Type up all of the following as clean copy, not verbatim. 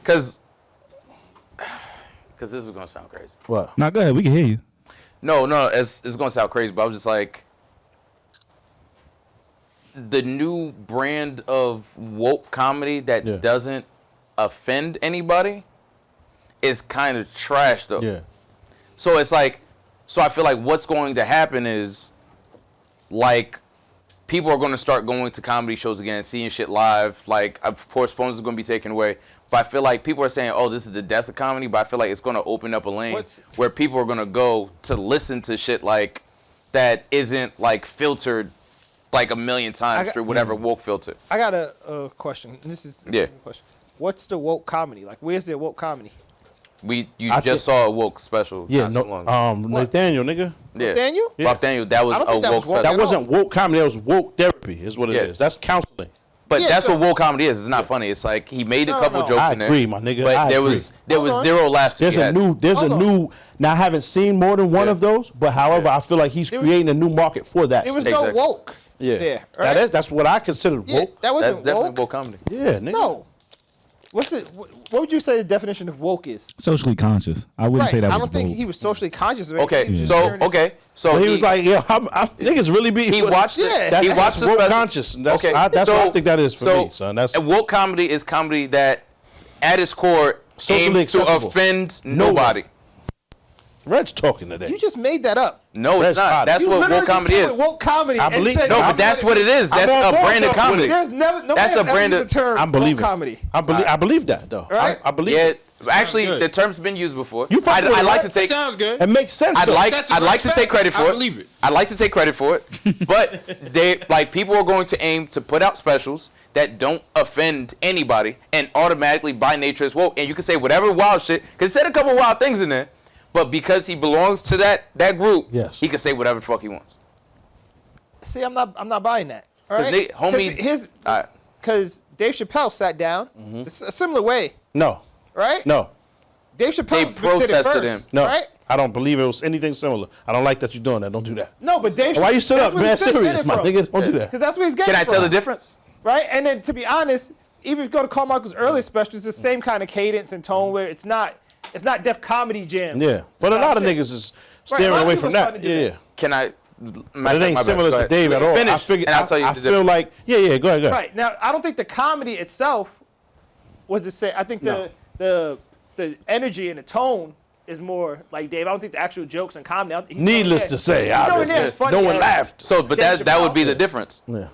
Because this is gonna sound crazy. What? Nah, go ahead. We can hear you. No, it's gonna sound crazy, but I was just like, the new brand of woke comedy that doesn't offend anybody is kind of trash, though. Yeah. So it's like, I feel like what's going to happen is, like, people are going to start going to comedy shows again, seeing shit live. Like, of course, phones are going to be taken away. But I feel like people are saying, oh, this is the death of comedy. But I feel like it's going to open up a lane where people are going to go to listen to shit like that isn't, like, filtered like a million times through whatever woke filter. I got a question. This is a question. What's the woke comedy? Like, where's the woke comedy? You just saw a woke special. Yeah, Rothaniel, nigga. Yeah. Rothaniel? Yeah. Rothaniel, that was a woke special. That wasn't woke comedy. That was woke therapy is what it is. That's counseling. But that's what woke comedy is. It's not funny. It's like he made a couple jokes in there. I agree, my nigga. But there was zero laughs. There's a new. Now I haven't seen more than one of those, but however, I feel like he's creating a new market for that. There was no woke. Yeah, there, right? That's what I consider woke. That's definitely woke comedy. Yeah, nigga. No. What would you say the definition of woke is? Socially conscious. I wouldn't say that was I don't think woke. he was socially conscious. Or Okay, so he was like, yeah, niggas really be. He watched it. He watched the woke special. conscious. That's what I think that is for me, son. That's woke comedy is comedy that, at its core, aims to offend nobody. Red's talking today. You just made that up. No, it's not. That's what woke comedy is. Woke comedy. I believe. No, but that's what it is. That's a brand of comedy. There's never. That's a brand of term. I believe woke comedy. I believe that though. Right? I believe. Yeah. It. Actually, the term's been used before. I like to take. Sounds good. It makes sense. I'd like to take credit for it. I believe it. I'd like to take credit for it, but people are going to aim to put out specials that don't offend anybody, and automatically by nature is woke. And you can say whatever wild shit, because he said a couple wild things in there, but because he belongs to that group, he can say whatever the fuck he wants. See, I'm not buying that. All right, because Dave Chappelle sat down a similar way. No. Right? No. Dave Chappelle They protested him. No. Right? I don't believe it was anything similar. I don't like that you're doing that. Don't do that. No, but Dave. Why you sit up, man? Serious, my nigga. Don't do that. Because that's what he's getting. Can I tell the difference? Right? And then, to be honest, even if you go to Carmichael's earlier specials, it's the same kind of cadence and tone where it's not Def Comedy Jam. Yeah. But a lot of niggas is steering away from that. Yeah. Can I? But it ain't similar to Dave at all. Finish, I feel like, yeah, go ahead. Right. Now, I don't think the comedy itself was the same. I think the energy and the tone is more like Dave. I don't think the actual jokes and comedy. Needless to say, obviously, no one laughed. So, but that would be the difference. Yeah.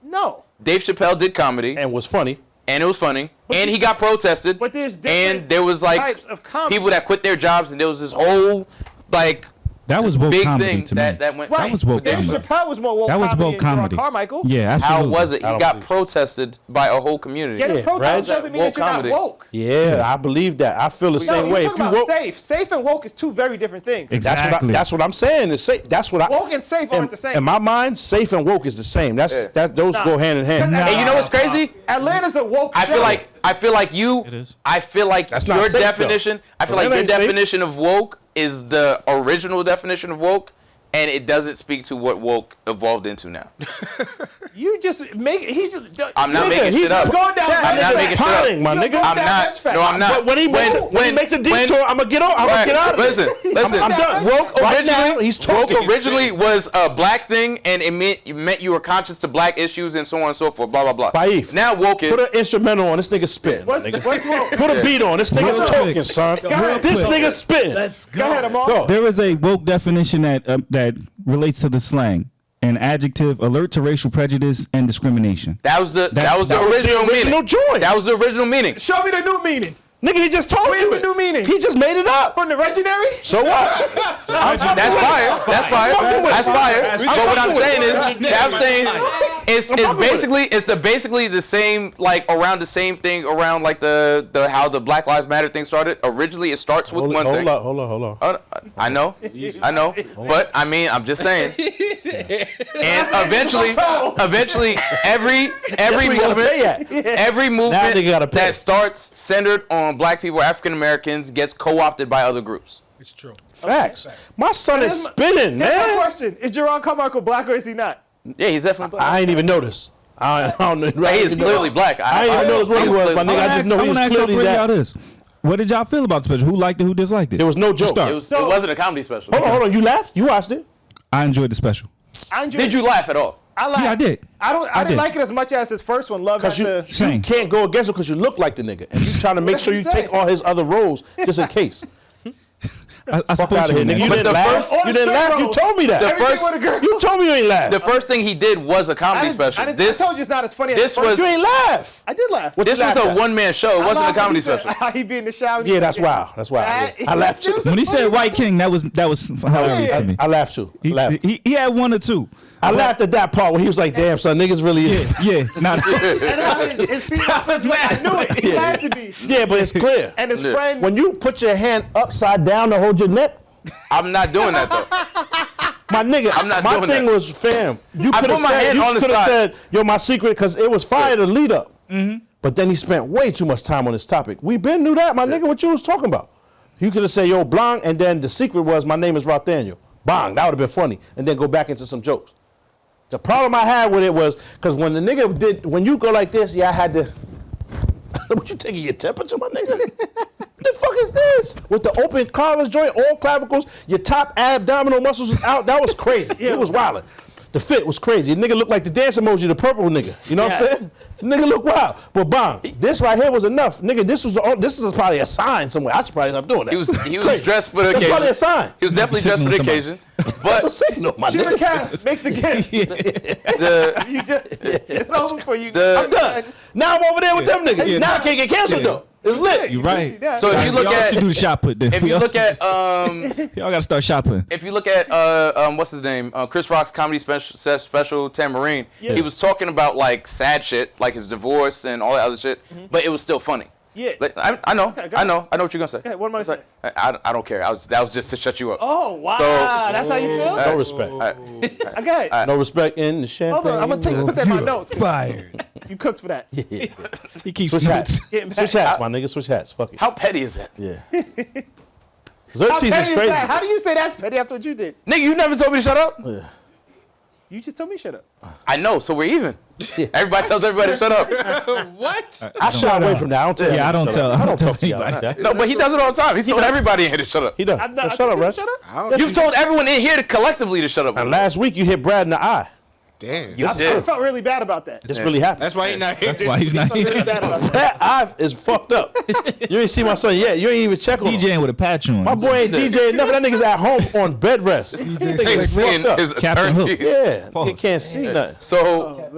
No. Dave Chappelle did comedy and was funny, and it was funny, and he got protested. But there's and there was like types of comedy. People that quit their jobs, and there was this whole like. That was woke big comedy thing to me. that went. That was woke Dave comedy. Chappelle was more woke that was comedy woke comedy. Carmichael. Yeah, absolutely. How was it? He got protested by a whole community. Getting protested doesn't mean that you're not woke. Yeah, I believe that. I feel the same way. If you woke, safe and woke is two very different things. Exactly. That's what I'm saying. That's what woke and safe aren't the same. In my mind, safe and woke is the same. Those go hand in hand. And you know what's crazy? Atlanta's a woke. I feel like your definition. I feel like your definition of woke is the original definition of woke. And it doesn't speak to what woke evolved into now. You just make it. I'm not making shit up. Going down I'm not making shit up. My nigga. I'm not. No, I'm not. But when he makes a detour, I'm gonna get out. I'm gonna get out of it. Listen. I'm done. Woke originally was a black thing, and it meant you were conscious to black issues and so on and so forth. Blah blah blah. Baif. Now woke is. Put an instrumental on. This nigga spitting. What's woke? Put a beat on. This nigga's talking, son. This nigga spitting. Let's go. Go ahead, Amal. There is a woke definition that relates to the slang. An adjective alert to racial prejudice and discrimination. That was the original meaning. Joint. That was the original meaning. Show me the new meaning. Nigga, he just told you the new meaning. He just made it up. From the Reginary? So what? That's fire. That's fire. But what I'm saying is, it's basically the same, like around the same thing around like the how the Black Lives Matter thing started. Originally, it starts with one thing. Hold on. I know. But I mean, I'm just saying. And eventually, every movement that starts centered on black people, African Americans, gets co-opted by other groups. It's true. Facts. My son is spinning, man. Here's my question: is Jerron Carmichael black or is he not? Yeah, he's definitely black. I ain't even noticed. I don't know. Like, he is clearly black. I didn't even know what he was, my nigga. I just know he was clearly y'all that. this. What did y'all feel about the special? Who liked it? Who disliked it? There was no joke. It wasn't a comedy special. Hold on. You laughed? You watched it? I enjoyed the special. Did you laugh at all? I laughed. Yeah, I did. I didn't like it as much as his first one. Love at the. You can't go against him because you look like the nigga, and you trying to make sure you take all his other roles just in case. I Fuck out of here, nigga. You But didn't the laugh. first- You didn't laugh. You told me that. You told me you ain't laugh. The first thing he did was a comedy special. I told you it's not as funny as this the first. was- You ain't laugh. I did laugh. This was a one-man show. It wasn't a comedy special. How he be in the shower. Yeah, that's wild. That's wild. I laughed too. When he said White King, that was hilarious to me. I laughed too. He had one or two. I laughed at that part where he was like, "Damn, son, niggas really is." Yeah. Not, His feet was mad. I knew it. He had to be. Yeah, but it's clear. And his friend. When you put your hand upside down to hold your neck, I'm not doing that though. my nigga, I'm not my doing thing that. was, fam. You I could have put my said, hand you on the could have side. said, "Yo, my secret," because it was fire to lead up. But then he spent way too much time on this topic. We been knew that, my nigga. What you was talking about? You could have said, "Yo, Blanc," and then the secret was, "My name is Rothaniel." Bang, that would have been funny, and then go back into some jokes. The problem I had with it was because when the nigga did, when you go like this, yeah, I had to. What you taking your temperature, my nigga? What the fuck is this? With the open collar joint, all clavicles, your top abdominal muscles was out. That was crazy. It was wild. The fit was crazy. The nigga looked like the dance emoji, the purple nigga. You know what I'm saying? The nigga look wild. But bang, this right here was enough. Nigga, this is probably a sign somewhere. I should probably stop doing that. He was dressed for the occasion. That's probably a sign. He was definitely dressed for the occasion. But Signal, my Shoot a nigga. cat. Make the gift. It's over for you. I'm done. Now I'm over there with them niggas. Now I can't get canceled though. It's lit. You're right. So if you look Y'all at should do the shot put then. if you look at y'all gotta start shot putting. if you look at what's his name, Chris Rock's comedy special Tambourine, he was talking about like sad shit, like his divorce and all that other shit, but it was still funny. Yeah. Like, I know Okay, go what you're gonna say. Okay, what am I saying? I don't care. That was just to shut you up. Oh, wow. So- That's how you feel? No respect. Okay. No respect in the champagne. Hold on. I'm going to put that in my notes. Fired. You cooked for that. He keeps Switch hats. Getting back. Switch hats, my nigga. Switch hats. Fuck it. How petty is that? Yeah. How Xerxes is petty is crazy. that? How do you say that's petty after what you did? Nigga, you never told me to shut up. You just told me shut up. I know, so we're even. Everybody tells everybody to shut up. What? I shy away from that. I don't tell Yeah, I don't tell. I don't talk to y'all like that. No, but he does it all the time. He's telling everybody in here to shut up. He does. Shut up, Rush. Shut up. I don't You've told everyone in here to collectively to shut up. And last week you hit Brad in the eye. Damn. You I did. felt really bad about that. This really happened. That's why he's not here. That's why he's not Really here. bad about that. That eye is fucked up. You ain't see my son yet. You ain't even check on him. DJing with a patch on. My boy ain't DJing nothing. That nigga's at home on bed rest. Nigga seeing his Captain attorney. Hook. Yeah, he can't see nothing. So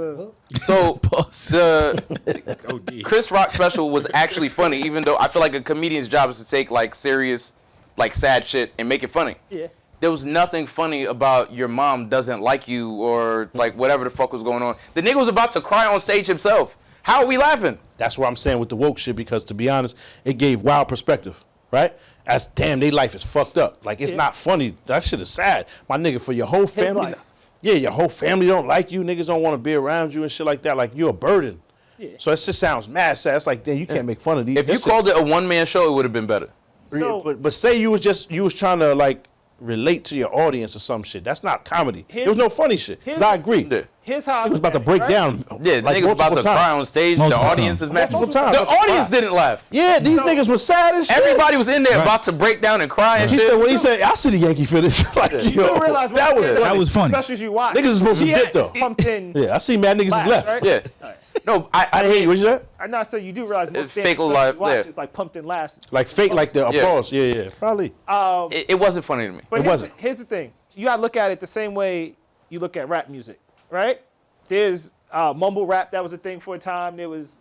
the Chris Rock special was actually funny, even though I feel like a comedian's job is to take like serious, like sad shit and make it funny. Yeah. There was nothing funny about your mom doesn't like you or like whatever the fuck was going on. The nigga was about to cry on stage himself. How are we laughing? That's what I'm saying with the woke shit, because to be honest, it gave wild perspective, right? As damn, they life is fucked up. Like, it's not funny. That shit is sad. My nigga, for your whole family. life. Yeah, your whole family don't like you. Niggas don't want to be around you and shit like that. Like, you're a burden. Yeah. So it just sounds mad sad. It's like, damn, you can't make fun of these. If you called it a one-man show, it would have been better. So- but say you was trying to, like, relate to your audience or some shit. That's not comedy. There was no funny shit. 'Cause I agree. Yeah. Here's how He was about to break down. Yeah, the like, nigga's about to multiple cry times. on stage. Multiple the audience times. is mad. Multiple times. The audience didn't laugh. Yeah, these niggas was sad as shit. Everybody was in there about to break down and cry and He shit. said, when he said, I see the Yankee finish. Like, you yo, don't realize That was funny. Specials you watch. Niggas is supposed to dip, though. Pumped in. Yeah, I see mad niggas is Laugh, left. right? Yeah. No, I didn't hear you. What you said? I'm not saying you do realize most It's fake specials life, you watch yeah. is like pumped in laughs. Like fake, like the Yeah. applause. Yeah, probably. It wasn't funny to me. But It wasn't. Here's the thing. You gotta look at it the same way you look at rap music, right? There's mumble rap, that was a thing for a time. There was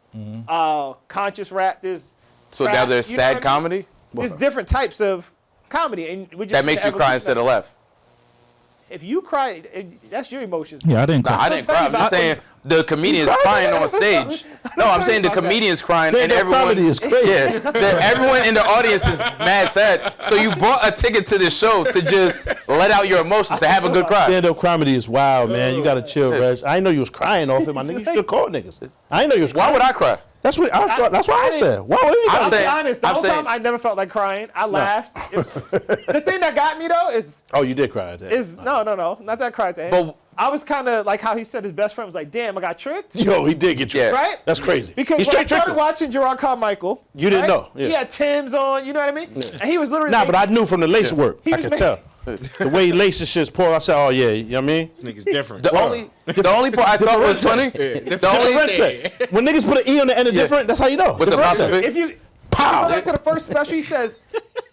conscious rap. There's So rap, now there's you know what I sad mean? comedy? There's different types of comedy, and we just That makes you cry instead of laugh. If you cry, that's your emotions. Yeah, I didn't Nah, cry. I didn't cry. I'm just saying the comedian's crying on stage. No, I'm saying the comedian's crying and Stand-up everyone. comedy is crazy. Yeah, everyone in the audience is mad sad. So you bought a ticket to this show to just let out your emotions, to have a good cry. Stand-up comedy is wild, man. You gotta chill, Reg. I didn't know you was crying off it, my nigga. You should have called niggas. I didn't know you was crying. Why would I cry? That's what I thought. That's what I said. Why would I'm I'll anybody? be saying- honest. The I'm whole saying- time I never felt like crying. I laughed. The thing that got me though is Oh, you did cry at that. no, not that I cried to him. But I was kind of like how he said his best friend was like, damn, I got tricked. Yo, he did get you. Yeah. Right? That's crazy. Because he when I straight tricked started him. watching Gerard Carmichael, You didn't know, yeah. He had Tim's on, you know what I mean? And he was literally Nah, but I knew from the lace work. He I was could making- tell. The way he laces shit's Paul, I said, oh yeah, you know what I mean? This nigga's different. The only part I thought was funny, the only When niggas put an E on the end of different, that's how you know. with the Different. apostrophe. if you Pow. go back to the first special, he says,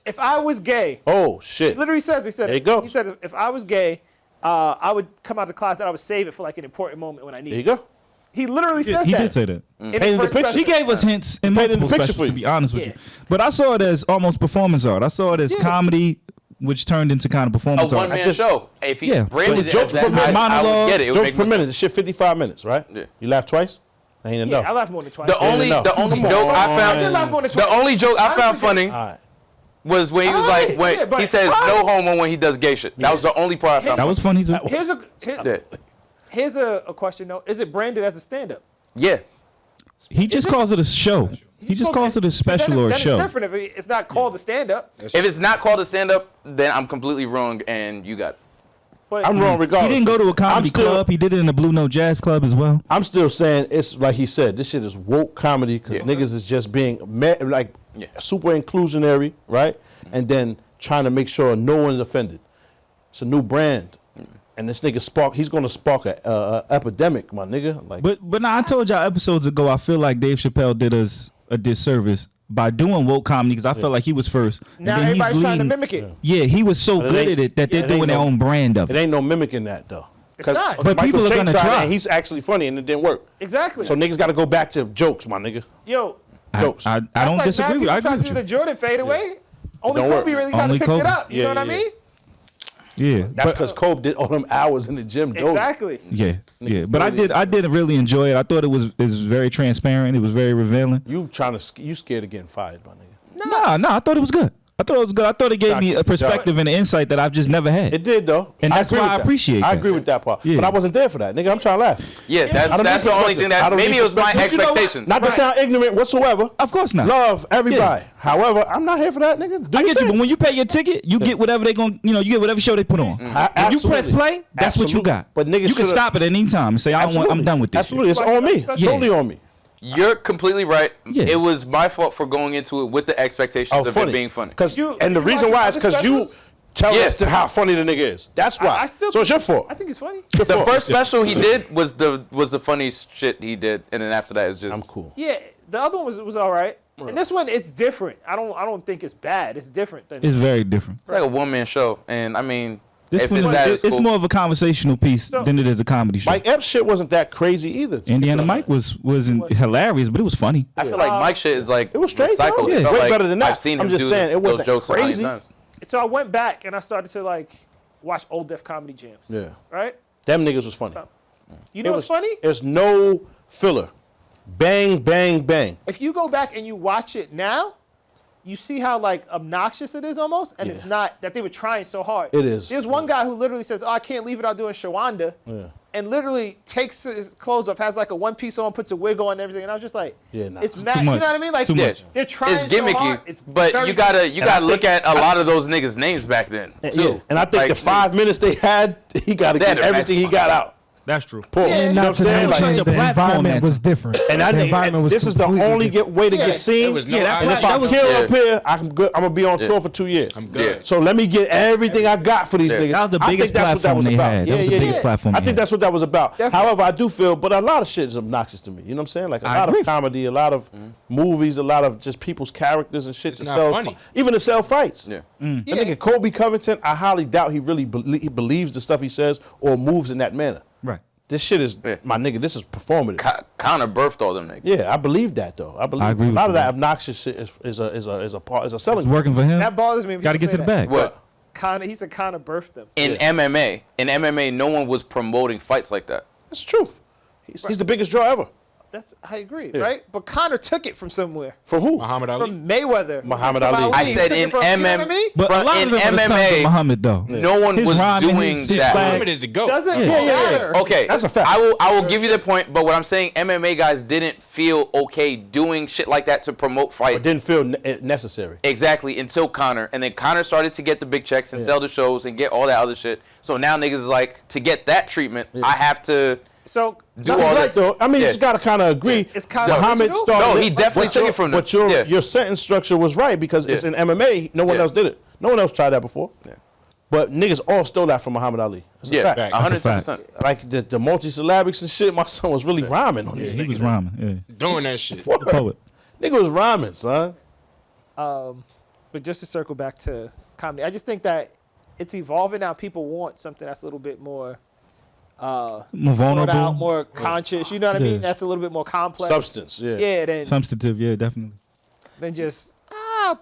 if I was gay, Oh shit. literally says, he said, There you go. he said, if I was gay, I would come out of the closet, I would save it for like an important moment when I need There you it. go. He literally says He that. did say that. In the Painted the first picture. special. He gave us hints in painted the multiple picture specials, for you. to be honest with Yeah. you. But I saw it as almost performance art. I saw it as Yeah. comedy, which turned into kind of A performance art. one-man just- show. If he Yeah. branded But it jokes as that, per minute, I would get it. It would Jokes make per more minute. sense. This shit 55 minutes, right? Yeah. You laugh twice? That ain't Yeah, enough. I laughed more than twice. The only enough. joke Come I on. I did laugh found, more than the twice. only joke I found I funny All right. was when he was Alright, like, when yeah, but he says alright. no homo when he does gay shit. That was the only part I found. That was funny too. funny. Here's a question though. Is it branded as a stand-up? Yeah. He just calls it a show. He just calls it a special or a show. It's different if it's not called a stand-up. If it's not called a stand-up, then I'm completely wrong, and you got it. But I'm wrong He regardless. didn't go to a comedy I'm still- club. He did it in the Blue Note Jazz Club as well. I'm still saying it's like he said. This shit is woke comedy because niggas is just being super inclusionary, right? And then trying to make sure no one's offended. It's a new brand, and this nigga he's gonna spark a epidemic, my nigga. Like, But nah, I told y'all episodes ago, I feel like Dave Chappelle did us a disservice by doing woke comedy because I felt like he was first. And now then he's everybody's trying to leading- mimic it. Yeah, he was so But it good ain't- at it that they're yeah, it doing ain't their no- own brand of it it. ain't no mimicking that though. It's not. But people are Che gonna tried it, try. and he's actually funny, and it didn't work. Exactly. So niggas got to go back to jokes, my nigga. Yo, Jokes. I that's don't like disagree now with. I people try agree to with do you. the Jordan fadeaway. Only Don't Kobe work. really kind Only of picked Kobe. it up. You Yeah, know what I yeah. mean? Yeah, That's because Kobe did all them hours in the gym. Doing it. Exactly. yeah. But I did really enjoy it. I thought it was very transparent. It was very revealing. You scared of getting fired, my nigga. Nah, I thought it was good. I thought it gave me a perspective and an insight that I've just never had. It did though, And that's agree why with I that. appreciate I that. agree with that part, Yeah. but I wasn't there for that, nigga. I'm trying to laugh. Yeah, I don't that's need the only perspective. thing I that don't maybe need it was my perspective. You know what? expectations. Not to sound ignorant whatsoever. Of course not. Love everybody. However, I'm not here for that, nigga. Do I your get you, thing. but when you pay your ticket, you get whatever they gon' you get whatever show they put on. When you press Absolutely. play, that's what you Absolutely. got. But niggas you can shoulda- stop at any time and say, I'm done with this. Absolutely, it's on me. It's Yeah. totally on me. You're completely right. Yeah. It was my fault for going into it with the expectations of it being funny. And the you reason watch why is other because you specials? tell Yeah. us how funny the nigga is. That's why. I still So it's your fault. I think it's funny. Your The fault. first special he did was the funniest shit he did, and then after that it's just I'm cool. Yeah, the other one was all right. And this one, it's different. I don't think it's bad. It's different than It's very different. It's like a one-man show, and I mean, This if one it's is, that, it's it's cool. more of a conversational piece So- than it is a comedy show. Mike Epps shit wasn't that crazy either. Indiana Mike wasn't hilarious, but it was funny. I feel like Mike shit is like It was straight, recycled. though. It Yeah, felt way like better than that. I've seen I'm him just do saying, it those wasn't jokes a hundred crazy. times. So I went back and I started to like watch old Def Comedy Jams. Yeah. Right? Them niggas was funny. You know what's funny? There's no filler. Bang, bang, bang. If you go back and you watch it now, you see how like obnoxious it is almost, and it's not that they were trying so hard. It is. There's one guy who literally says, "Oh, I can't leave it out doing Shawanda," and literally takes his clothes off, has like a one piece on, puts a wig on, and everything. And I was just like, Yeah, nah. it's Too mad. You know much. what I mean? Like, Too much. they're trying It's so gimmicky, hard. It's but very you gotta look at a lot of those niggas' names back then too. Yeah. And I think Like, the 5 minutes they had, he got to They had get to everything he match- got out. That's true. Paul, Yeah, you and know Not what to I'm saying? Like, mention such a the platform environment answer. was different. And I the think environment was this is the completely only different. way to Yeah. get seen. There was no Yeah, that- And if I that was- kill Yeah. up here, I'm gonna be on tour for 2 years. I'm good. So let me get everything I got for these Yeah. niggas. That was the I biggest think that's what that platform was they about. had. That was the biggest yeah. platform I they think had. that's what that was about. Definitely. However, I do feel, but a lot of shit is obnoxious to me. You know what I'm saying? Like a I lot agree. of comedy, a lot of movies, a lot of just people's characters and shit It's to not sell. funny. Even to sell fights. Yeah. That nigga Kobe Covington, I highly doubt he really he believes the stuff he says or moves in that manner. Right. This shit is, Yeah. my nigga, this is performative. Connor birthed all them niggas. Yeah, I believe that though. I believe I agree a with lot you, of that man. obnoxious shit is a part, is a selling. It's working for him. That bothers me. when Got to people get to say the that. bag. What? Connor, he said Connor birthed them. In MMA, no one was promoting fights like that. That's the truth. He's the biggest draw ever. I agree, right? But Conor took it from somewhere. From who? Muhammad Ali. From Mayweather. Muhammad From Ali. I He said took it in from- you know what I MM mean? But a lot in of them are the sons of MMA, Muhammad, though. no one His was rhyme and doing his that. slang. Muhammad is the GOAT. Doesn't Yeah, yeah, yeah. matter. Okay, That's a fact. I will give you the point, but what I'm saying, MMA guys didn't feel okay doing shit like that to promote fights. It didn't feel necessary. Exactly, until Conor. And then Conor started to get the big checks and sell the shows and get all that other shit. So now niggas is like, to get that treatment, I have to So do He's all right, this. though. I mean, Yeah. you got to kind of agree. It's kinda Muhammad original. started. No, he definitely but took your- it from them. But your Yeah. your sentence structure was right because it's Yeah. in MMA. No one Yeah. else did it. No one else tried that before. Yeah. But niggas all stole that from Muhammad Ali. That's a Yeah, fact. 110%. Like the multisyllabics and shit. My son was really rhyming on these He niggas. was rhyming. Doing that shit. Yeah. Poet. Nigga was rhyming, son. But just to circle back to comedy, I just think that it's evolving now. People want something that's a little bit more More thought vulnerable. out, more conscious. You know what I Yeah. mean? That's a little bit more complex. Substance, yeah. Yeah, Substantive, yeah, definitely. than just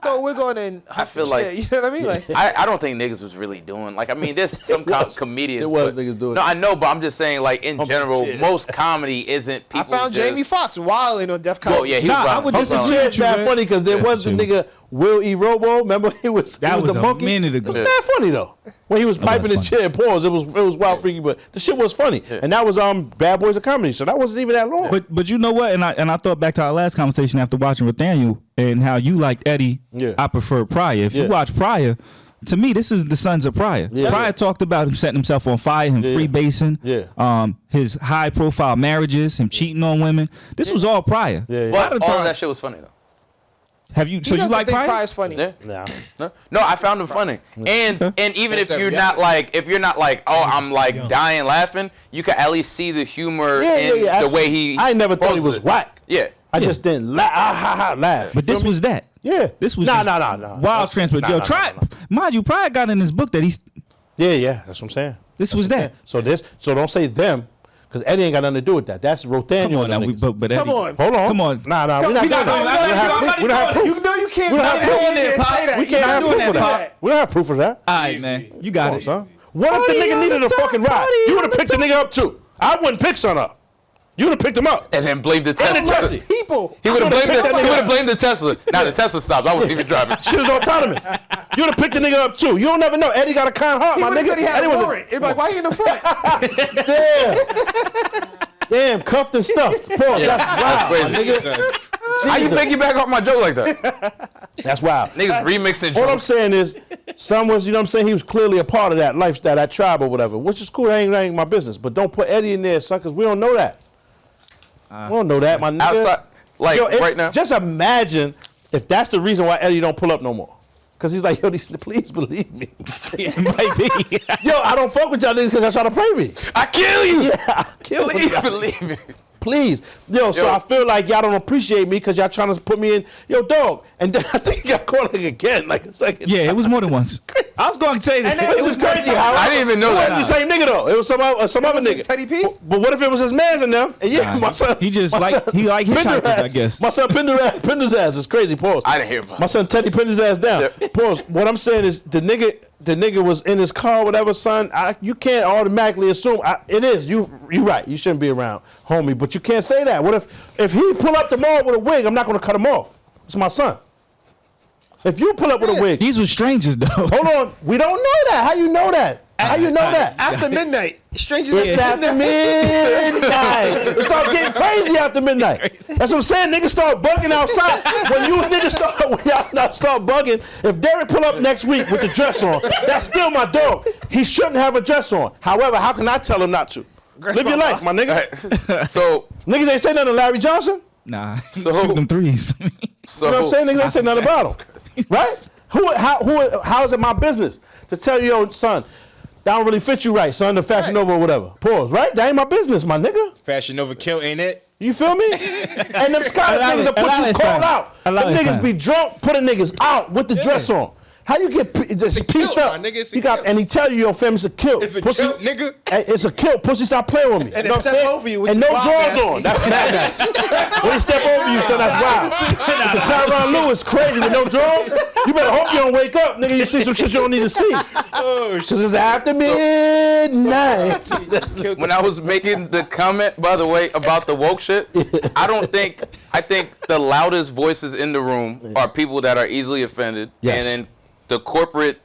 throw wig on and I feel like- you know what I mean? Like I don't think niggas was really doing, like, I mean, there's some comedians. It was but- niggas doing No, it. I know, but I'm just saying, like, in general, shit. most comedy isn't I people found just, Jamie Foxx wilding on Def Comedy. Oh, yeah, he Nah, was I wild. would He was disagree. wild. Shit, it's mad man. funny because there Yeah, was the shit. nigga Will E. Robo. Remember he was That was the a monkey. minute It was ago. mad funny though. When he was piping his was chair, pause. It was wild freaky, but the shit was funny. And that was Bad Boys of Comedy, so that wasn't even that long. But you know what? And I thought back to our last conversation after watching Rothaniel and how you liked Eddie. Yeah. I prefer Pryor. If Yeah. you watch Pryor, to me, this is the sons of Pryor. Yeah. Pryor talked about him setting himself on fire, him freebasing, his high profile marriages, him cheating on women. This was all Pryor. Yeah, yeah. A lot But of all of time- that shit was funny, though. Have you? So you like Pryor? Pryor's funny? Yeah. Nah. No, I found him funny. And even if That's you're that not like, oh, I'm like dying laughing, you can at least see the humor in the way he. I never thought he was posted it. whack. Yeah. I just didn't laugh. But this was that. Yeah. This was Nah. wild transfer. Yo, try. Mind you, Pryor got in his book that he's. Yeah, that's what I'm saying. This was that. So don't say them, because Eddie ain't got nothing to do with that. That's Rothaniel. Come on now, but Eddie, Come on. hold on. Come on. Nah, we're not We doing not that. doing We don't have proof. You know you can't We don't have come proof. in there and say that. We can't have proof of that. We don't have proof of that. All right, man. You got it. Son. What if the nigga needed a fucking ride? You would have picked the nigga up too. I wouldn't pick son up. You would have picked him up. And then blamed the And Tesla. the People. He would have blamed picked that nigga up. the Tesla. Now the Tesla stopped. I wasn't even driving. Shit is autonomous. You would have picked the nigga up too. You don't never know. Eddie got a kind heart, He my would have nigga. said he had Eddie a was warrant. It's like, why he in the front? damn, cuffed and stuffed. Pause. That's wild, my crazy. nigga. How you piggyback off my joke like that? That's wild. Niggas remixing All I'm jokes. saying is, son was, you know what I'm saying, he was clearly a part of that lifestyle, that tribe or whatever, which is cool. That ain't my business. But don't put Eddie in there, son, because we don't know that. We don't know that, my nigga. Outside, like Yo, right now. Just imagine if that's the reason why Eddie don't pull up no more. Because he's like, yo, please believe me. It might be. Yo, I don't fuck with y'all niggas because y'all trying to play me. I kill you. Yeah, I kill Please you. believe me. Please. Yo, so Yo. I feel like y'all don't appreciate me because y'all trying to put me in, yo, dog. And then I think he got caught again, like a second. Yeah, it was more than once. I was going to say that. It was crazy how I didn't even know it that. wasn't the same nigga though. It was some other nigga. Teddy P? But what if it was his man's in them? And yeah, Nah, my son. he just my like- son he like pinned hitchhikers, her I ass. guess. My son pinned his ass. It's crazy. Pause. I didn't hear about My it. son Teddy pinned his ass down. Yep. Pause. What I'm saying is the nigga was in his car, whatever, son. You can't automatically assume it is. You right. You shouldn't be around, homie. But you can't say that. What if he pull up tomorrow with a wig? I'm not gonna cut him off. It's my son. If you pull up with a wig, These were strangers, though. hold on. We don't know that. How you know that? How you know that? After midnight. Strangers It's after midnight. It starts getting crazy after midnight. That's what I'm saying. Niggas start bugging outside. When y'all not start bugging, if Derek pull up next week with the dress on, that's still my dog. He shouldn't have a dress on. However, how can I tell him not to? Live your life, my nigga. So, Niggas ain't say nothing to Larry Johnson. Nah. So- Shoot them threes. so You know what I'm saying? Niggas ain't say nothing about him. Right? How is it my business to tell you, yo, son, that don't really fit you right, son, the Fashion Nova or whatever. Pause, right? That ain't my business, my nigga. Fashion Nova kill, ain't it? You feel me? And them Scottish Allow niggas it, that put allow you it, called fam. out. Them Allow it, niggas fam. be drunk, putting niggas out with the dress on. How you get just a pieced kilt, up? my nigga, it's a He got, kilt. and he tell you, yo, fam, it's a kilt. It's a Pussy- kilt, nigga. Hey, it's a kilt. Pussy, stop playing with me. And You know then what I'm step saying? over you with and your no wild drawers ass. on. That's mad nasty. When he step over you, son, that's wild. The Tyronn Lewis crazy with no drawers. You better hope you don't wake up, nigga. You see some shit you don't need to see. Oh, Because it's after midnight. When I was making the comment, by the way, about the woke shit, I think the loudest voices in the room are people that are easily offended. Yes. And then the corporate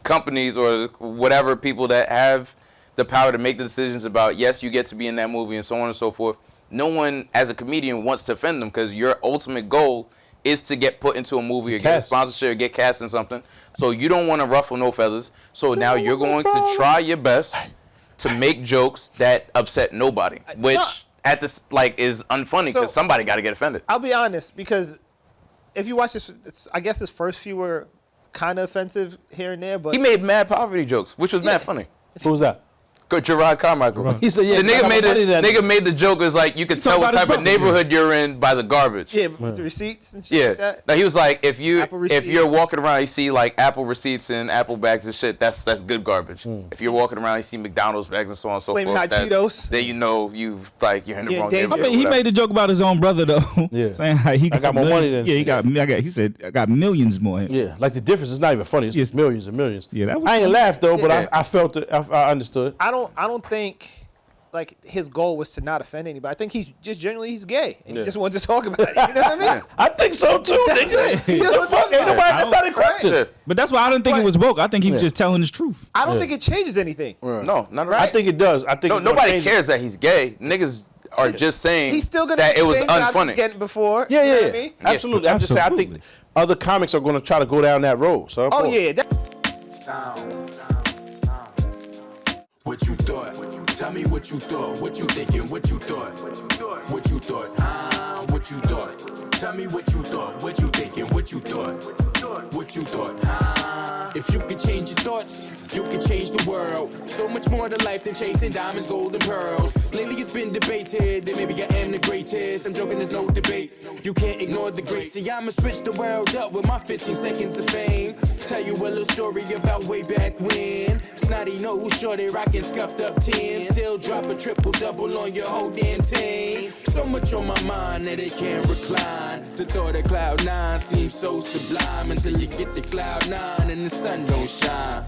companies or whatever people that have the power to make the decisions about, yes, you get to be in that movie and so on and so forth. No one, as a comedian, wants to offend them because your ultimate goal is to get put into a movie or get a sponsorship or get cast in something. So you don't want to ruffle no feathers. So now you're going to try your best to make jokes that upset nobody, which at this is unfunny because somebody got to get offended. I'll be honest, because if you watch this, I guess his first few were kind of offensive here and there, but He made mad poverty jokes, which was mad funny. Who's that? Good, Gerard Carmichael. He said, yeah, The nigga made the joke is like you could tell what type of neighborhood you're in by the garbage. yeah, with the receipts and shit like that. Now he was like, if Apple you're receipts. walking around, you see like Apple receipts and Apple bags and shit. That's good garbage. If you're walking around, you see McDonald's bags and so on and so Flaming forth. Hot Cheetos. Then you know you're in the Yeah, wrong danger. neighborhood. I mean, he made the joke about his own brother though. Yeah. Saying how he got more money than- Yeah, he said I got millions more. Yeah, like the difference is not even funny. It's Yes. millions and millions. Yeah, that was I ain't funny. laughed though, but Yeah. I felt it. I understood. I don't think like his goal was to not offend anybody. I think he's just generally he's gay and he just wanted to talk about it. You know what I mean? I think so too, nigga. He just The wanted to fuck? talk Ain't about it. nobody that's not in question. Yeah. But that's why I didn't think it was woke. I think he was Yeah. just telling his truth. I don't Yeah. think it changes anything. No, not I think it does. I think No, it's gonna nobody change it. cares that he's gay. Niggas are just saying He's still gonna that get it was the same jobs he's unfunny. getting before. Yeah, you know yeah, what I mean? absolutely. I'm just saying. I think Absolutely. other comics are going to try to go down that road. So Oh yeah, What you thought? Tell me what you thought. What you thinking? What you thought? What you thought? Huh? What you thought? Tell me what you thought. What you thinking? What you thought? What you thought? Huh? If you could change your thoughts, you could change the world. So much more to life than chasing diamonds, gold, and pearls. Lately it's been debated that maybe I am the greatest. I'm joking, there's no debate. You can't ignore the great. See, I'ma switch the world up with my 15 seconds of fame. Tell you a little story about way back when. Snotty nose, shorty rockin' scuffed up 10. Still drop a triple double on your whole damn team. So much on my mind that it can't recline. The thought of cloud nine seems so sublime until you get to cloud nine and the sun don't shine.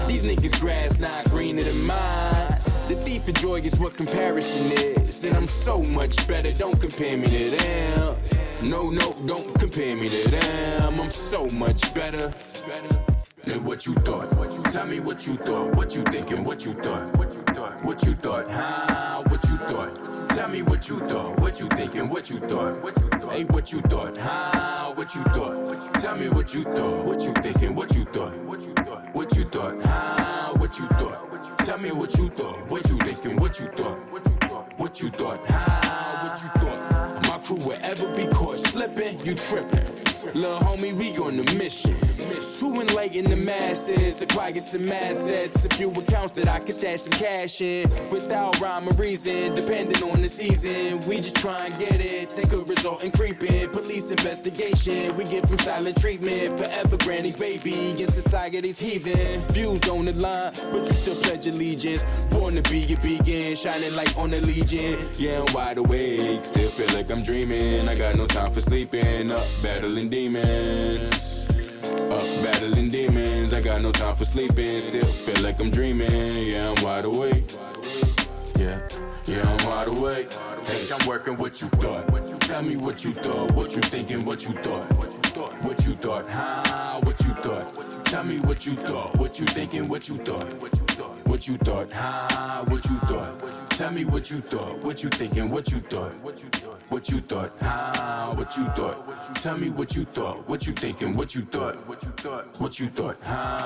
These niggas grass not greener than mine. The thief of joy is what comparison is, and I'm so much better. Don't compare me to them. No, don't compare me to them. I'm so much better than what you thought. Tell me what you thought. What you thinking? What you thought? What you thought? Huh? What you thought? Tell me what you thought. What you thinking? What you thought? Hey, what you thought? Huh? What you thought? Tell me what you thought. What you thinking? What you thought? What you thought? Huh? What you thought? Tell me what you thought. What you thinking? What you thought? What you thought? Huh? What you thought? My crew will ever be caught slipping. You tripping. Lil' homie, we on the mission. To enlighten the masses, acquire some assets, a few accounts that I can stash some cash in. Without rhyme or reason, depending on the season. We just try and get it, that could result in creeping. Police investigation, we get from silent treatment. Forever granny's baby, in society's heathen. Views don't align, but you still pledge allegiance. Born to be a beacon, shining light on the legion. Yeah, I'm wide awake, still feel like I'm dreaming. I got no time for sleeping, up battling demons. Up battling demons, I got no time for sleeping. Still feel like I'm dreaming, yeah, I'm wide awake. Yeah, I'm wide awake. Hey, I'm working what you thought. Tell me what you thought, what you thinking, what you thought. What you thought, huh? What you thought? Tell me what you thought, what you thinking, what you thought. What you thought, huh? What you thought? Tell me what you thought, what you thinking, what you thought. What you thought, huh? What you thought? Tell me what you thought, what you thinking, what you thought. What you thought, huh?